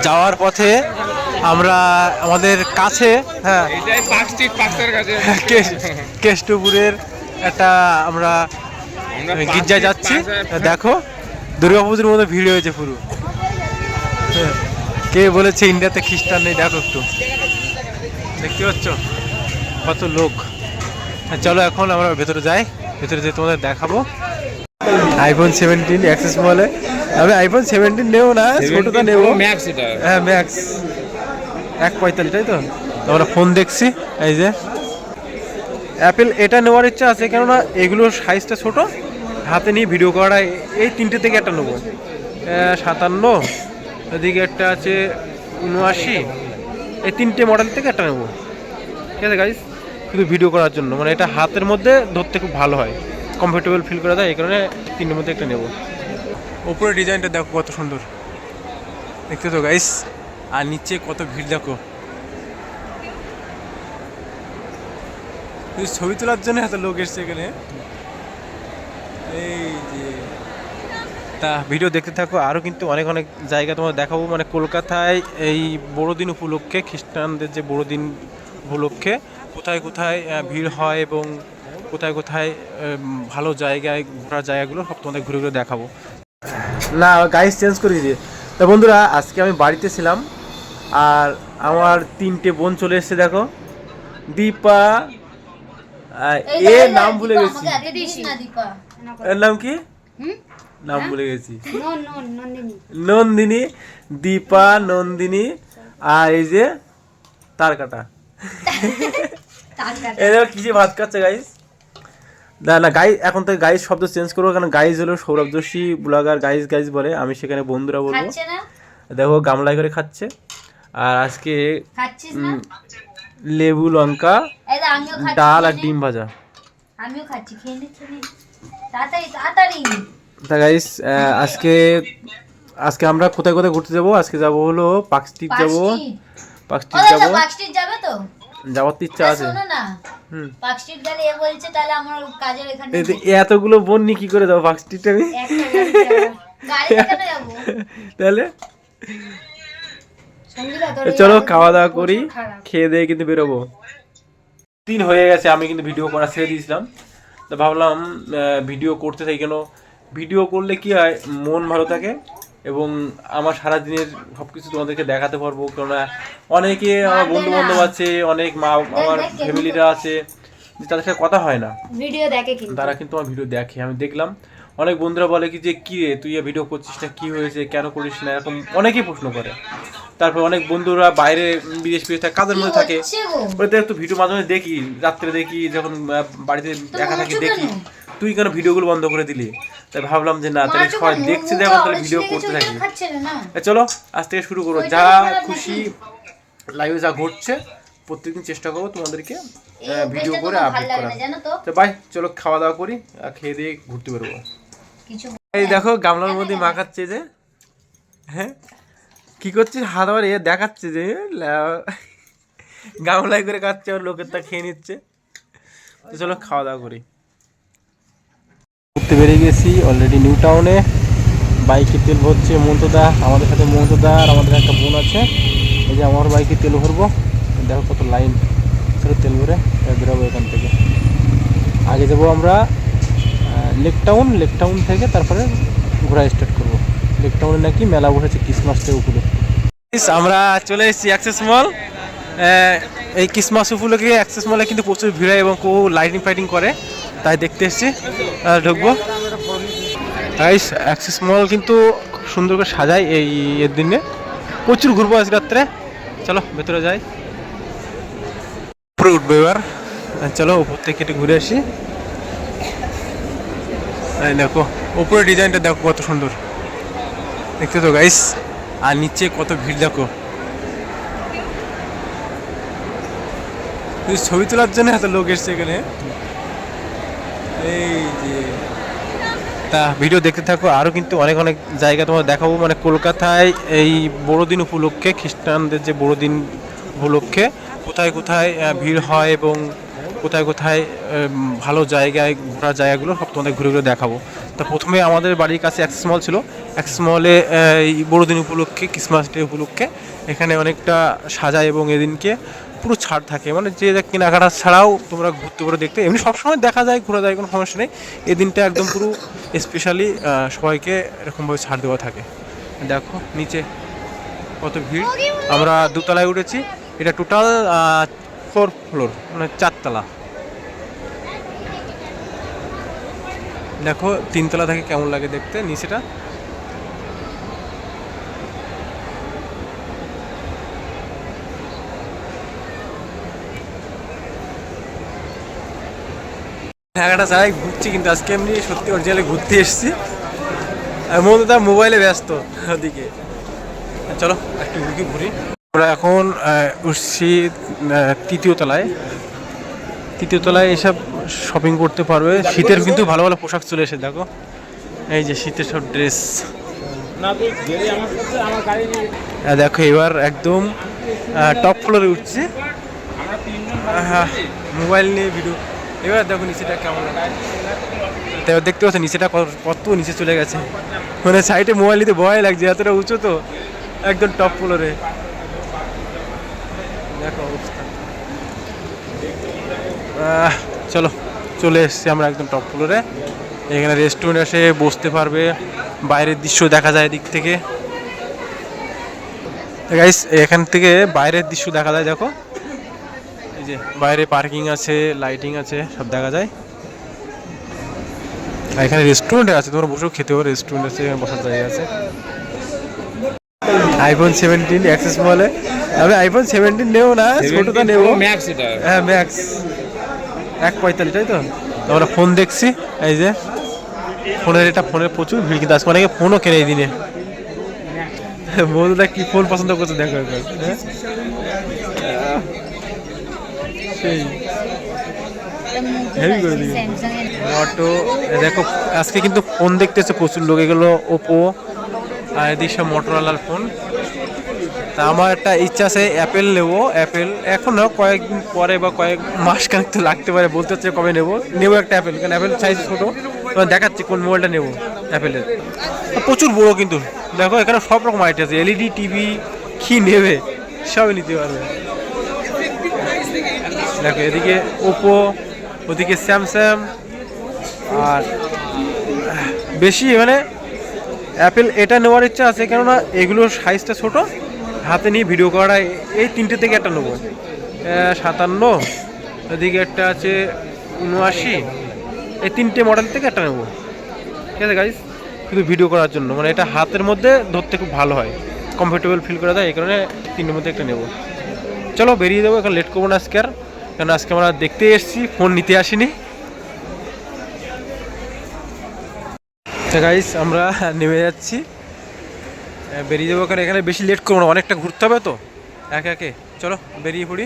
যাওয়ার পথে আমরা আমাদের কাছে হ্যাঁ কেষ্টপুরের একটা আমরা গির্জায় যাচ্ছি। দেখো দুর্গাপুজোর মতো ভিড় হয়েছে পুরো। কে বলেছে ইন্ডিয়াতে খ্রিস্টান নেই? দেখো একটু, দেখতে পাচ্ছ কত লোক। চলো এখন আমরা ভেতরে যাই, ভেতরে যেয়ে তোমাদের দেখাবো। আইফোন 17 অ্যাক্সেস মলে। আমি আইফোন 17 নেবো না, ছোটটা নেবো। হ্যাঁ ম্যাক্স 145, তাই তো? আমরা ফোন দেখছি এই যে অ্যাপেল, এটা নেওয়ার ইচ্ছা আছে কেননা এগুলোর সাইজটা ছোট, হাতে নিয়ে ভিডিও করা। এই তিনটে থেকে একটা নেবো, 57, এদিকে একটা আছে 79, এই তিনটে মডেল থেকে একটা নেবো। ঠিক আছে গাইস, শুধু ভিডিও করার জন্য, মানে এটা হাতের মধ্যে ধরতে খুব ভালো হয়, কমফোর্টেবল ফিল করা যায়, এই কারণে তিনটের মধ্যে একটা নেবো। উপরে ডিজাইনটা দেখো কত সুন্দর, দেখতে তো গাইস। আর নিচে কত ভিড় দেখো, ছবি তোলার জন্য এত লোক এসছে এখানে। এই যে তা ভিডিও দেখতে থাকো, আরও কিন্তু অনেক অনেক জায়গা তোমার দেখাবো। মানে কলকাতায় এই বড়দিন উপলক্ষে, খ্রিস্টানদের যে বড়দিন উপলক্ষে কোথায় কোথায় ভিড় হয় এবং কোথায় কোথায় ভালো জায়গায় ঘোরার জায়গাগুলো সব তোমাদের ঘুরে ঘুরে দেখাবো। না গাইস চেঞ্জ করে দিয়ে। তা বন্ধুরা, আজকে আমি বাড়িতে ছিলাম আর আমার তিনটে বোন চলে এসেছে। দেখো দীপা, এ নাম ভুলে গেছি, এর নাম কি? নাম ভুলে গেছি। নন্দিনী, দীপা, নন্দিনী, আর এই যে তার কাটা। এরা কিসে ভাত খাচ্ছে গাইস? না না গাই, এখন থেকে গাইস শব্দ চেঞ্জ করবো, কারণ গাইস হলো Sourav Joshi blogger guys guys বলে, আমি সেখানে বন্ধুরা বলবো। দেখো গামলায় করে খাচ্ছে। আর আজকে লেবু, লঙ্কা, ডাল আর ডিম ভাজা। আমিও খাচ্ছি, খেয়ে নে তাড়াতাড়ি তাড়াতাড়ি। তা গাইস আজকে আমরা কোথায় কোথায় ঘুরতে যাবো? আজকে যাবো হলো পার্ক স্ট্রিট যাবো। পার্ক স্ট্রিট যাবো, পার্ক স্ট্রিট যাবে তো? যাওয়ার তো ইচ্ছা আছে। শোনো না, পার্ক স্ট্রিট গেলে এ বলছে তাহলে আমার কাজের এখানে এতগুলো বোন নিয়ে কি করে যাবো পার্ক স্ট্রিট? আমি গাড়িতে কেন যাবো তাহলে? চলো খাওয়া দাওয়া করি, খেয়ে দিয়ে কিন্তু বেরোবো। দিন হয়ে গেছে আমি কিন্তু ভিডিও করা ছেড়ে দিয়েছিলাম, তো ভাবলাম ভিডিও করতে থাকি। কেন ভিডিও করলে কি হয়, মন ভালো থাকে এবং আমার সারাদিনের সব কিছু তোমাদেরকে দেখাতে পারবো। কেননা অনেকে আমার বন্ধু বান্ধব আছে, অনেক মা আমার ফ্যামিলিরা আছে, তাদের সাথে কথা হয় না, ভিডিও দেখে, কিন্তু তারা কিন্তু আমার ভিডিও দেখে। আমি দেখলাম অনেক বন্ধুরা বলে কি যে কি রে তুই ভিডিও করছিস না, কি হয়েছে, কেন করিস না, এরকম অনেকেই প্রশ্ন করে। তারপর অনেক বন্ধুরা বাইরে বিদেশ থাকে, কাজের মধ্যে থাকে, ওদের একটু ভিডিও মাঝে মাঝে দেখি, রাত্রে দেখি, যখন বাড়িতে একা থাকি দেখি, তুই কেন ভিডিওগুলো বন্ধ করে দিলি? তাই ভাবলাম যে না, তাহলে সবাই দেখছে যখন, তাহলে ভিডিও করতে থাকি। চলো আজ থেকে শুরু করো, যা খুশি লাইভে যা ঘটছে প্রত্যেকদিন চেষ্টা করবো তোমাদেরকে ভিডিও করে আপডেট করা। তো বাই, চলো খাওয়া দাওয়া করি, খেয়ে দিয়ে ঘুরতে বেরোবো। এই দেখো গামলার মধ্যে মাখাচ্ছে যে, হ্যাঁ কি করছিস? হাত আবার দেখাচ্ছে যে গামলায় করে খাচ্ছে, আর লোকের তা খেয়ে নিচ্ছে। তো চলো খাওয়া দাওয়া করি। ঘুরতে বেরিয়ে গেছি অলরেডি নিউ টাউনে। বাইকে তেল ভরছে মন্তদা, আমাদের সাথে মন্তদা আর আমাদের একটা বোন আছে। এই যে আমার বাইকে তেল ভরবো, দেখো কত লাইন। চলো তেল ভরে বেরোবো এখান থেকে। আগে যাবো আমরা লেক টাউন, লেক টাউন থেকে তারপরে ঘোরা স্টার্ট করবো। লেক টাউনে নাকি মেলা বসেছে ক্রিসমাসের উপলক্ষে। আমরা চলে এসেছি অ্যাক্সেস মল। এই ক্রিসমাস উপলক্ষে অ্যাক্সেস মলে কিন্তু প্রচুর ভিড় হয় এবং কেউ লাইটিং ফাইটিং করে, তাই দেখতে এসেছি। ঢুকবো। অ্যাক্সেস মল কিন্তু খুব সুন্দর করে সাজায় এই এর দিনে, প্রচুর ঘুরবো আজ রাত্রে। চলো ভেতরে যাই, উপরে উঠবো এবার। চলো উপর থেকে একটু ঘুরে আসি। দেখো উপরে ডিজাইনটা দেখো কত সুন্দর, দেখতে তো গাইস। আর নিচে কত ভিড় দেখো, ছবি তোলার জন্য এত লোক এসছে এখানে। এই যে তা ভিডিও দেখতে থাকো, আরও কিন্তু অনেক অনেক জায়গা তোমার দেখাবো। মানে কলকাতায় এই বড়দিন উপলক্ষে, খ্রিস্টানদের যে বড়দিন উপলক্ষে কোথায় কোথায় ভিড় হয় এবং কোথায় কোথায় ভালো জায়গায় ঘোরার জায়গাগুলো সব তোমাদের ঘুরে ঘুরে দেখাবো। তো প্রথমে আমাদের বাড়ির কাছে অ্যাক্সেস মল ছিল, অ্যাক্সেস মলে এই বড়দিন উপলক্ষে, ক্রিসমাস ডে উপলক্ষে এখানে অনেকটা সাজায় এবং এদিনকে পুরো ছাড় থাকে, মানে যে কেনাকাটা ছাড়াও তোমরা ঘুরতে পারো দেখতে। এমনি সবসময় দেখা যায়, ঘোরা যায়, কোনো সমস্যা নেই। এই দিনটা একদম পুরো স্পেশালি সবাইকে এরকমভাবে ছাড় দেওয়া থাকে। দেখো নিচে কত ভিড়। আমরা দোতলায় উঠেছি, এটা টোটাল 4 ফ্লোর, মানে 4 তলা। দেখো 3 তলা থেকে কেমন লাগে দেখতে নিচেটা। ঢাকাটা চাই ঘুরছি, কিন্তু আজকে এমনি সত্যি অরিজিনালি ঘুরতে এসেছি। মধ্যে মোবাইলে ব্যস্ত ওদিকে। চলো একটু ঘুরি। আমরা এখন উঠছি তৃতীয় তলায়। তৃতীয় তলায় এসব শপিং করতে পারবে। শীতের কিন্তু ভালো ভালো পোশাক চলে এসে দেখো, এই যে শীতের সব ড্রেস। দেখো এবার একদম টপ ফ্লোরে উঠছে, মোবাইল নিয়ে ভিডিও। এবার দেখো নিচেটা কেমন, এবার দেখতে পাচ্ছ নিচেটা কত নিচে চলে গেছে, মানে সাইডে মোবাইল নিতে ভয় লাগছে, এতটা উঁচু তো, একদম টপ ফ্লোরে। দেখো অবস্থা। চলো চলে এসছি আমরা একদম টপ ফ্লোরে। এখানে রেস্টুরেন্ট এসে বসতে পারবে, বাইরের দৃশ্য দেখা যায় এদিক থেকে। গাইস এখান থেকে বাইরের দৃশ্য দেখা যায়, দেখো এই যে বাইরে পার্কিং আছে, লাইটিং আছে, সব দেখা যায়। এখানে রেস্টুরেন্ট আছে, তোমরা বসেও খেতে পারো, রেস্টুরেন্ট আছে, এখানে বসার জায়গা আছে। আইফোন 17 অ্যাক্সেস মলে। আমি আইফোন 17 নেব না, ছোটটা নেব, ম্যাক্স। এটা হ্যাঁ ম্যাক্স 145, তাই তো। আমরা ফোন দেখছি, এই যে ফোনের, এটা ফোনের প্রচুর ভিড়, কিন্তু আজকে অনেকে ফোনও কেনে এই দিনে। বন্ধুরা কি ফোন পছন্দ করছে দেখো একবার। সেই হেভি করে দিই অটো। দেখো আজকে কিন্তু ফোন দেখতেছে প্রচুর লোক, এগুলো ওপো আর এদিকে সব মোটরোলার ফোন। তা আমার একটা ইচ্ছা আছে অ্যাপেল নেবো। অ্যাপেল এখন না, কয়েকদিন পরে বা কয়েক মাস খানিক তো লাগতে পারে, বলতে হচ্ছে কবে নেবো একটা অ্যাপেল, কারণ অ্যাপেল সাইজ ছোটো। তোমার দেখাচ্ছি কোন মোবাইলটা নেবো অ্যাপেলের, প্রচুর বড়ো কিন্তু। দেখো এখানে সব রকম আইটেম আছে, এলইডি টিভি, কি নেবে সবই নিতে পারবে। দেখো এদিকে ওপো, ওদিকে স্যামসাং, আর বেশি মানে অ্যাপেল এটা নেওয়ার ইচ্ছা আছে, কেননা এগুলোর সাইজটা ছোট, হাতে নিয়ে ভিডিও করা। এই তিনটে থেকে একটা নেবো, 57, এদিকে একটা আছে 79, এই তিনটে মডেল থেকে একটা নেবো, ঠিক আছে গাইস। কিন্তু ভিডিও করার জন্য, মানে এটা হাতের মধ্যে ধরতে খুব ভালো হয়, কমফোর্টেবল ফিল করা যায়, এই কারণে তিনটের মধ্যে একটা নেবো। চলো বেরিয়ে দেবো, এখন লেট করবো না আজকে আর, কারণ আজকে আমরা দেখতে এসেছি, ফোন নিতে আসিনি। গাইস আমরা নেমে যাচ্ছি, বেরিয়ে যাবো, কারণ এখানে বেশি লেট করবো না, অনেকটা ঘুরতে হবে তো একে একে। চলো বেরিয়ে পড়ি।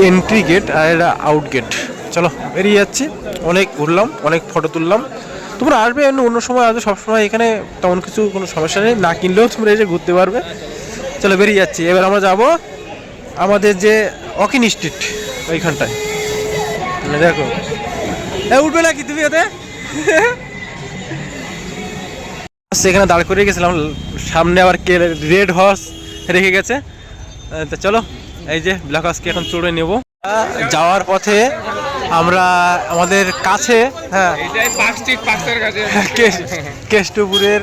এন্ট্রি গেট আর এটা আউট গেট। চলো বেরিয়ে যাচ্ছি, অনেক ঘুরলাম, অনেক ফটো তুললাম। তোমরা আসবে অন্য সময়, আসবে সবসময়, এখানে তেমন কিছু কোনো সমস্যা নেই, না কিনলেও তোমরা এসে ঘুরতে পারবে। চলো বেরিয়ে যাচ্ছি। এবার আমরা যাব আমাদের যে অকিন স্ট্রিট, ওইখানটায়। দেখো উঠবে না কি তুমি এতে? সেখানে দাঁড় করে গেছিলাম, সামনে আবার কে রেড হর্স রেখে গেছে। তো চলো এই যে ব্ল্যাক হর্সকে এখন চড়ে নেব। যাওয়ার পথে আমরা আমাদের কাছে, হ্যাঁ কেষ্টপুরের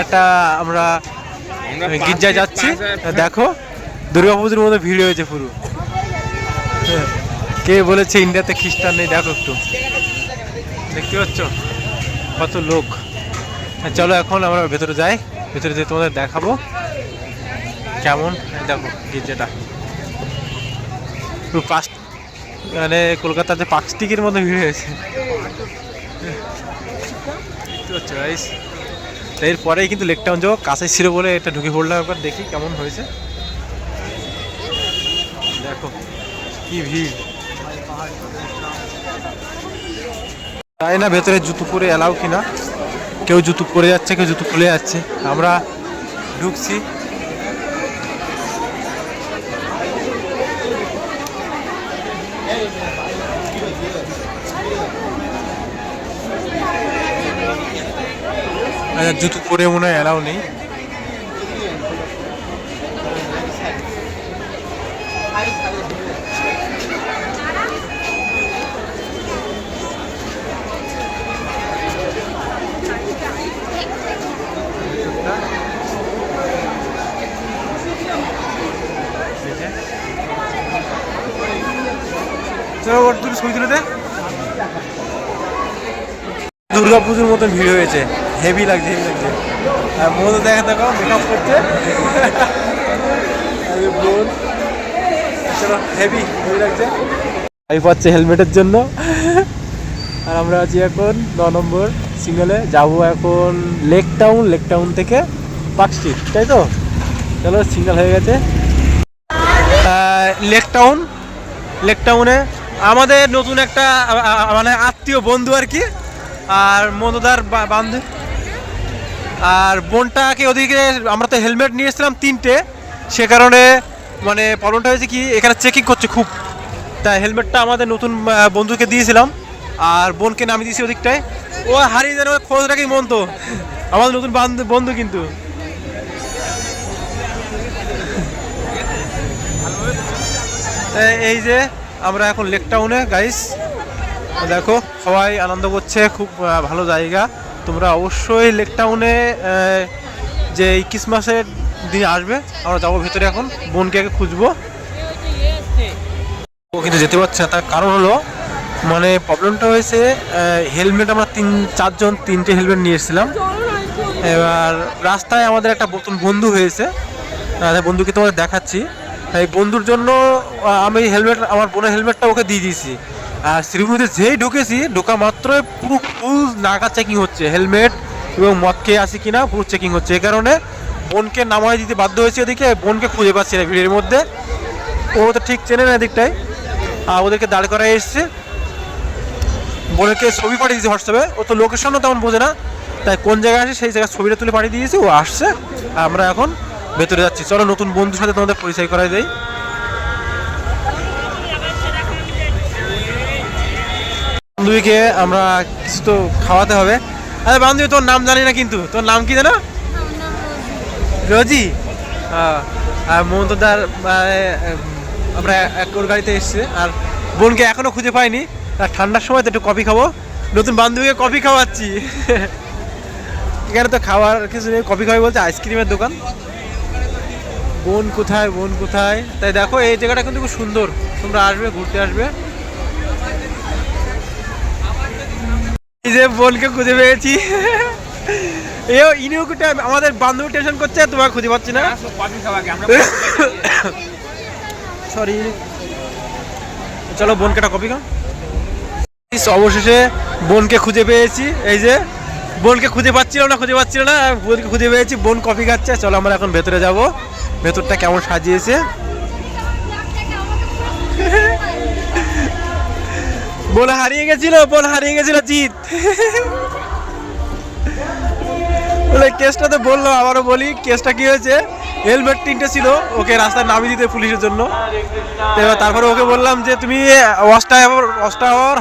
একটা আমরা গির্জায় যাচ্ছি। দেখো দুর্গাপুজোর মধ্যে ভিড় হয়েছে পুরো। কে বলেছে ইন্ডিয়াতে খ্রিস্টান নেই? দেখো একটু, দেখতে পাচ্ছ কত লোক। চলো এখন আমরা ভেতরে যাই, ভেতরে যেয়ে তোমাদের দেখাবো কেমন। দেখো গির্জাটা পুরো মানে কলকাতাতে প্লাস্টিকের মধ্যে ভিড় হয়েছে, দেখতে পাচ্ছ গাইস। এরপরেই কিন্তু লেক টাউন যাবো, কাছে ছিল বলে এটা ঢুকে পড়লাম, একবার দেখি কেমন হয়েছে। দেখো কি ভিড়, জানি না ভেতরে জুতো পরে এলাও কিনা, কেউ জুতো পরে যাচ্ছে, কেউ জুতো খুলে যাচ্ছে। আমরা ঢুকছি, আচ্ছা, জুতো পরে মনে হয় এলাও নেই। দুর্গাপুজোর মতন ভিড় হয়েছে, হেভি লাগছে হেভি লাগছে। আর মধ্যে দেখা দেখো মেকআপ করছে, হেভি হেভি লাগছে। আমি পাচ্ছি হেলমেটের জন্য। আর আমরা আছি এখন 9 নম্বর সিঙ্গেলে, যাবো এখন লেক টাউন, লেক টাউন থেকে পার্ক স্ট্রিট, তাই তো? চলো, সিঙ্গেল হয়ে গেছে লেক টাউন। লেক টাউনে আমাদের নতুন একটা মানে আত্মীয় বন্ধু আর কি, আর মনোদার বান্ধব। আর বোনটাকে ওদিকে, আমরা তো হেলমেট নিয়ে এসেছিলাম 3টে, সে কারণে মানে প্রবলেমটা হয়েছে কি, এখানে চেকিং করছে খুব, তাই হেলমেটটা আমাদের নতুন বন্ধুকে দিয়েছিলাম আর বোনকে নামিয়ে দিয়েছি ওদিকটায়। ও হারিয়ে যেন খোঁজ রাখি মন, তো আমাদের নতুন বন্ধু কিন্তু। এই যে আমরা এখন লেক টাউনে গাইস, দেখো সবাই আনন্দ করছে, খুব ভালো জায়গা। তোমরা অবশ্যই লেক টাউনে যে এই ক্রিসমাসের দিনে আসবে। আমরা যাবো ভেতরে, এখন বোনকে আগে খুঁজবো। ও কিন্তু যেতে পারছে না, তার কারণ হলো মানে প্রবলেমটা হয়েছে হেলমেট আমরা 3-4 জন 3টে হেলমেট নিয়ে এসেছিলাম। এবার রাস্তায় আমাদের একটা নতুন বন্ধু হয়েছে, বন্ধুকে তোমাদের দেখাচ্ছি। এই বন্ধুর জন্য আমি হেলমেট, আমার বোনের হেলমেটটা ওকে দিয়ে দিয়েছি। আর শ্রীভূমিতে যেই ঢুকেছি, ঢোকা মাত্রই পুরো ফুল নাগা চেকিং হচ্ছে, হেলমেট এবং মদ খেয়ে আসি কিনা পুরো চেকিং হচ্ছে। এই কারণে বোনকে নামাই দিতে বাধ্য হয়েছে ওদিকে। বোনকে খুঁজে পাচ্ছি না ভিড়ের মধ্যে, ও তো ঠিক চেনে না দিকটাই। আর ওদেরকে দাঁড় করাই এসছে, বোনকে ছবি পাঠিয়ে দিয়েছে হোয়াটসঅ্যাপে। ও তো লোকেশনও তেমন বোঝে না, তাই কোন জায়গায় আসে সেই জায়গায় ছবিটা তুলে পাঠিয়ে দিয়েছি, ও আসছে। আমরা এখন ভেতরে যাচ্ছি। চলো, নতুন বন্ধুর সাথে তোমাদের পরিচয় করাই দেই। বান্ধবীকে আমরা কিছু তো খাওয়াতে হবে। আরে বান্ধবী, তোর নাম জানি না কিন্তু, তোর নাম কি জানো? রোজি। আর মমতাদার আমরা ওর গাড়িতে এসছে, আর বোনকে এখনো খুঁজে পাইনি। আর ঠান্ডার সময় তো একটু কফি খাবো, নতুন বান্ধবীকে কফি খাওয়াচ্ছি। এখানে তো খাওয়ার কিছু নেই, কফি খাওয়াই বলছে, আইসক্রিমের দোকান। বোন কোথায়, বোন কোথায়? তাই দেখো এই জায়গাটা কিন্তু খুব সুন্দর, তোমরা আসবে, ঘুরতে আসবে। এই যে বোনকে খুঁজে পেয়েছি। আমাদের বান্ধবী টেনশন করছে, তোমাকে খুঁজে পাচ্ছি না। সরি, চলো বোনকে একটা কপি খাও। অবশেষে বোনকে খুঁজে পেয়েছি। এই যে বোনকে খুঁজে পাচ্ছিল না, বোনকে খুঁজে পেয়েছি, বোন কফি খাচ্ছে। চলো আমরা এখন ভেতরে যাব, ভেতরটা কেমন সাজিয়েছে। বোন হারিয়ে গেছিল জিৎ। বলে কেসটা তো বললো, আবারও বলি কেসটা কি হয়েছে। হেলমেট 3টে ছিল, ওকে রাস্তায় নামিয়ে দিতে পুলিশের জন্য। এবার তারপরে ওকে বললাম যে তুমি ওয়াচ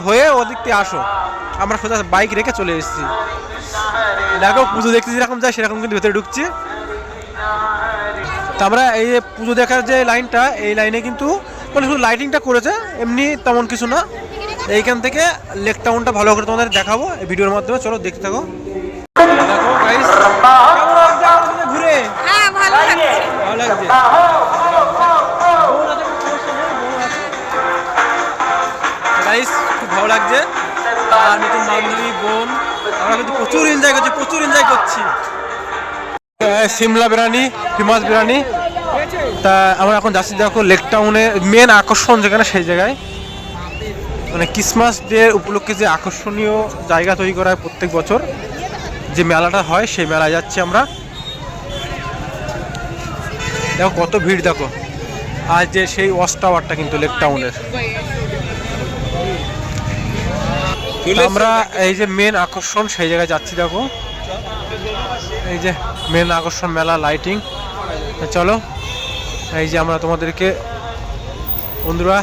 হয়ে ওদিক থেকে আসো। আমরা সোজা বাইক রেখে চলে এসেছি। দেখো পুজো দেখতে যেরকম যায় সেরকম কিন্তু ভেতরে ঢুকছি। তা আমরা এই যে পুজো দেখার যে লাইনটা, এই লাইনে কিন্তু মানে শুধু লাইটিংটা করেছে, এমনি তেমন কিছু না। এইখান থেকে লেক টাউনটা ভালো করে তোমাদের দেখাবো এই ভিডিওর মাধ্যমে। চলো দেখতে থাকো। দেখো গাইস, কেমন লাগছে আমাদের ঘুরে? হ্যাঁ, ভালো লাগছে। ভালো লাগছে। গাইস খুব ভালো লাগছে। আর নতুন বান্ধবী, বোন, আমরা কিন্তু প্রচুর এনজয় করছি। সিমলা বিরিয়ানি, ফেমাস বিরিয়ানি। তা আমরা এখন যাচ্ছি দেখো লেক টাউনে, মেন আকর্ষণ যেখানে সেই জায়গায়, মানে ক্রিসমাস ডে উপলক্ষে যে আকর্ষণীয় জায়গা তৈরি করা হয় প্রত্যেক বছর, যে মেলাটা হয় সেই মেলায় যাচ্ছি আমরা। দেখো কত ভিড় দেখো। আর যে সেই ওয়াচ টাওয়ারটা কিন্তু লেক টাউনের, আমরা এই যে মেন আকর্ষণ সেই জায়গায় যাচ্ছি। দেখো এই যে মেন আকর্ষণ, মেলা, লাইটিং। চলো এই যে আমরা তোমাদেরকে বন্ধুরা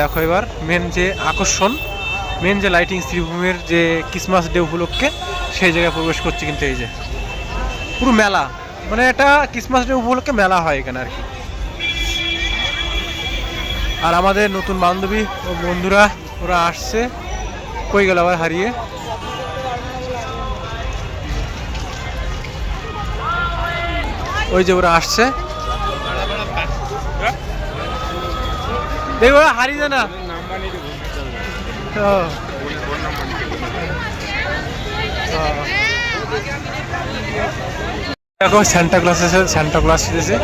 দেখো এবার মেন যে আকর্ষণ, মেন যে লাইটিং, শ্রীভূমির যে ক্রিসমাস ডে উপলক্ষে সেই জায়গায় প্রবেশ করছি কিন্তু। এই যে পুরো মেলা, মানে এটা ক্রিসমাস ডে উপলক্ষে মেলা হয় এখানে আর কি। আর আমাদের নতুন বান্ধবী ও বন্ধুরা ওরা আসছে, কই গেল আবার হারিয়ে। ওই যে ওরা আসছে, দেখো ওরা হারিয়ে যায় না। দেখো সান্টা ক্লজ এসে, সান্টা ক্লজ এসেছে।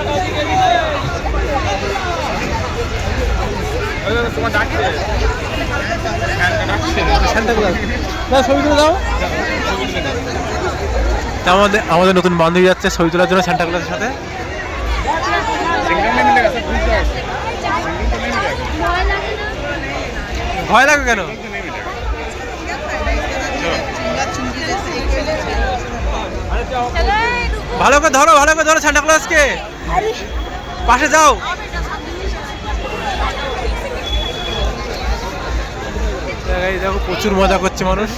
আমাদের নতুন বান্ধবী যাচ্ছে ছবি তোলার জন্য সান্টা ক্লজের সাথে। ভয় লাগে কেন? ভালো করে ধরো, ভালো করে ধরো সান্টা ক্লজকে, পাশে যাও। দেখো প্রচুর মজা করছে মানুষ,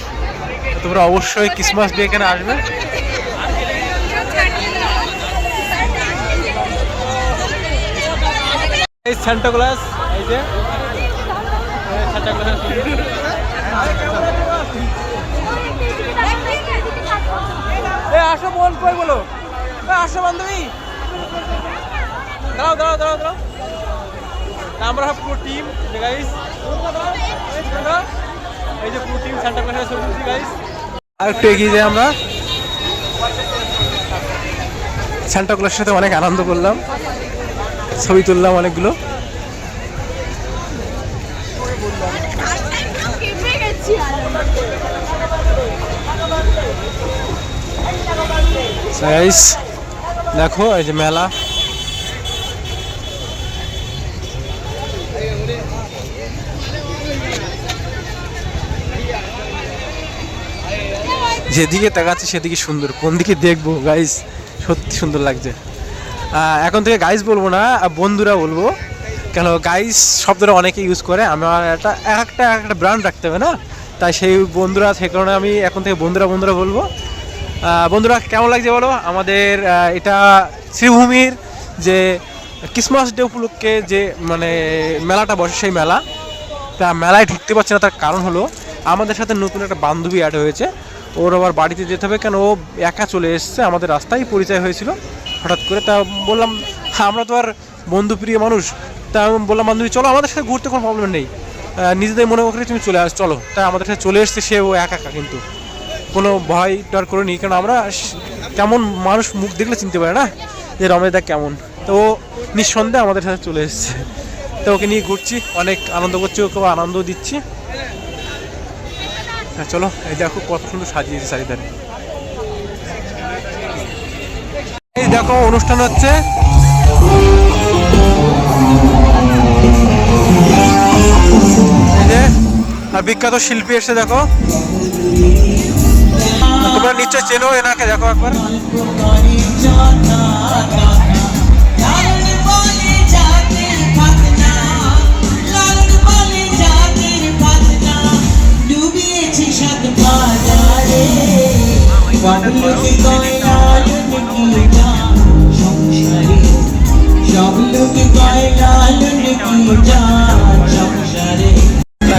তোমরা অবশ্যই ক্রিসমাস ডে এখানে আসবে। এই সান্টা ক্লজ, এই যে সান্টা ক্লজ। আসো বোন, কই বলো, আসো বান্ধবী, দাঁড়াও দাঁড়াও দাঁড়াও দাঁড়াও। আমরা পুরো টিম গাইস, এই যে পুরো টিম সান্টা ক্লজের ছবি তুলছি গাইস। আর একটু এগিয়ে যাই, আমরা সান্টা ক্লজের সাথে অনেক আনন্দ করলাম, ছবি তুললাম অনেকগুলো। দেখো এই যে মেলা, যেদিকে তাকাচ্ছি সেদিকে সুন্দর, কোন দিকে দেখবো গাইস, সত্যি সুন্দর লাগছে। এখন থেকে গাইস বলবো না, বন্ধুরা বলবো, কেন গাইস শব্দটা অনেকে ইউজ করে, আমার একটা ব্র্যান্ড রাখতে হবে না, তাই সেই বন্ধুরা, সেই কারণে আমি এখন থেকে বন্ধুরা বন্ধুরা বলবো। বন্ধুরা কেমন লাগছে বলো আমাদের এটা শ্রীভূমির যে ক্রিসমাস ডে উপলক্ষে যে মানে মেলাটা বসে, সেই মেলা। তা মেলায় ঢুকতে পারছে না, তার কারণ হলো আমাদের সাথে নতুন একটা বান্ধবী অ্যাড হয়েছে, ওর আবার বাড়িতে যেতে হবে, কেন ও একা চলে এসছে, আমাদের রাস্তায় পরিচয় হয়েছিল হঠাৎ করে। তা বললাম আমরা তো আর বন্ধুপ্রিয় মানুষ, তা আমি বললাম বান্ধবী চলো আমাদের সাথে ঘুরতে, কোনো প্রবলেম নেই, নিজেদের মনে করে তুমি চলে আস, চলো। তাই আমাদের সাথে চলে এসছে সে, ও একা একা, কিন্তু কোনো ভয় ডর করিনি, কারণ আমরা কেমন মানুষ মুখ দেখলে চিনতে পারে না যে রমেশদা কেমন, তো নিঃসন্দেহে আমাদের সাথে চলে এসছে। তো ওকে নিয়ে ঘুরছি, অনেক আনন্দ করছি, ওকেও আনন্দ দিচ্ছি। হ্যাঁ চলো, এই দেখো কত সুন্দর সাজিয়েছে চারিধারে। এই দেখো অনুষ্ঠান হচ্ছে, এই যে বিখ্যাত শিল্পী এসে, দেখো তোমরা নিশ্চয় চেনো এনাকে, দেখো একবার।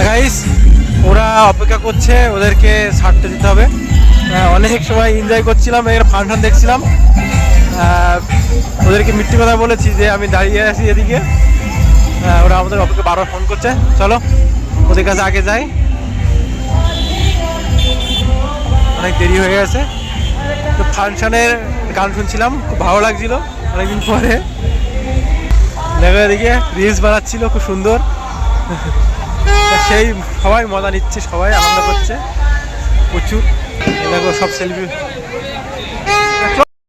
গাইস ওরা অপেক্ষা করছে, ওদেরকে ছাড়তে দিতে হবে। অনেক সময় এনজয় করছিলাম, এর ফাংশন দেখছিলাম, ওদেরকে মিথ্যে কথা বলেছি যে আমি দাঁড়িয়ে আছি এদিকে, ওরা আমাদের অপেক্ষা বারবার ফোন করছে, চলো ওদের কাছে আগে যাই, অনেক দেরি হয়ে গেছে। তো ফাংশনের গান শুনছিলাম, খুব ভালো লাগছিল অনেকদিন পরে, দেখো এদিকে রিলস বানাচ্ছিল খুব সুন্দর, সেই সবাই মজা নিচ্ছে, সবাই আনন্দ করছে প্রচুর। দেখো সব সেলফি,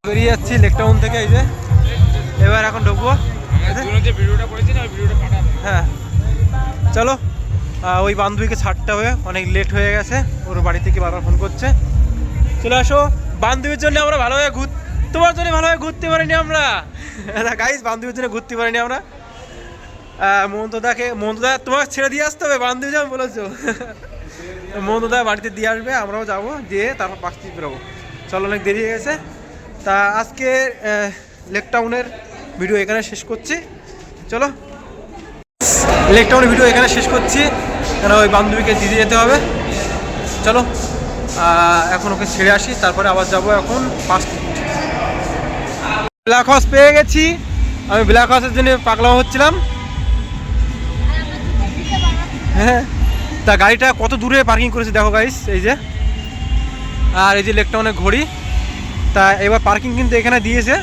বেরিয়ে যাচ্ছি লেকটাউন থেকে, এই যে এবার এখন ঢুকবো। হ্যাঁ চলো, ওই বান্ধবীকে ছাড়তে হবে, অনেক লেট হয়ে গেছে, ওর বাড়ি থেকে বারবার ফোন করছে, চলে আসো। বান্ধবীর জন্য আমরা ভালোভাবে তোমার জন্য ভালোভাবে ঘুরতে পারিনি আমরা গাইস, বান্ধবীর জন্য ঘুরতে পারিনি আমরা। মন্তদা তোমাকে ছেড়ে দিয়ে আসতে হবে, বান্ধবী যেমন বলেছো মন্তদা বাড়িতে দিয়ে আসবে, আমরাও যাবো, দিয়ে তারপর পাশ থেকে বেরোবো। চলো অনেক দেরি হয়ে গেছে, তা আজকে লেক টাউনের ভিডিও এখানে শেষ করছি। চলো লেক টাউনের ভিডিও এখানে শেষ করছি, কারণ ওই বান্ধবীকে দিতে যেতে হবে। চলো এখন ওকে ছেড়ে আসি, তারপরে আবার যাব এখন 5 মিনিট। ব্ল্যাক হাউস পেয়ে গেছি। আমি ব্ল্যাক হাউসের জন্য পাগলা হচ্ছিলাম। হ্যাঁ, তা গাড়িটা কত দূরে পার্কিং করেছে দেখো গাইস, এই যে। আর এই যে লেক টাউনের ঘড়ি। তা এবার পার্কিং কিন্তু এখানে দিয়েছে।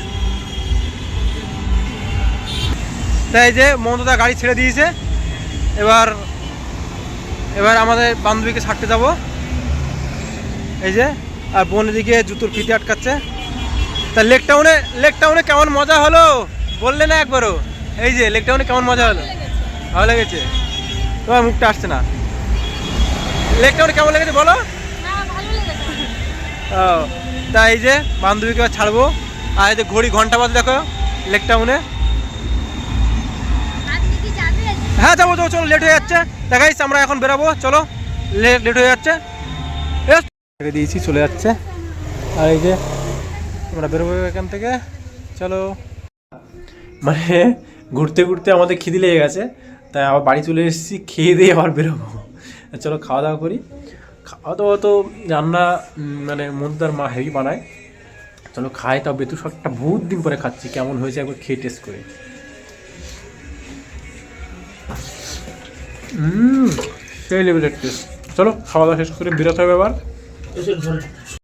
তাই এই যে মমতা গাড়ি ছেড়ে দিয়েছে। এবার আমাদের বান্ধবীকে ছাড়তে যাব, এই যে। আর বোন এদিকে জুতোর ফিতে আটকাচ্ছে। তা লেক টাউনে কেমন মজা হলো বললে না একবারও? এই যে লেক টাউনে কেমন মজা হলো? ভালো লেগেছে? তোমার মুখটা আসছে না। লেক টাউনে কেমন লেগেছে বলো? ও, তা এই যে বান্ধবীকে এবার ছাড়বো। আর এই যে ঘড়ি ঘন্টা বাজে দেখো লেক টাউনে। হ্যাঁ যাবো, চলো লেট হয়ে যাচ্ছে। দেখাইস আমরা এখন বেরাবো, চলো লেট হয়ে যাচ্ছে। ছেড়ে দিয়েছি, চলে যাচ্ছে। আর এই যে আমরা বেরোবো এখান থেকে, চলো। মানে ঘুরতে ঘুরতে আমাদের খিদে লেগে গেছে, তাই আবার বাড়ি চলে এসেছি, খেয়ে দিয়ে আবার বেরোবো। চলো খাওয়া দাওয়া করি। খাওয়া দাওয়া তো রান্না মানে মন্দার মা হেভি বানায়। চলো খাই, তাও বেতু শাকটা বহুত দিন পরে খাচ্ছি, কেমন হয়েছে একবার খেয়ে টেস্ট করে। সেই লেভেলের টেস্ট। চলো খাওয়া দাওয়া শেষ করে বেরোতে হবে এবার।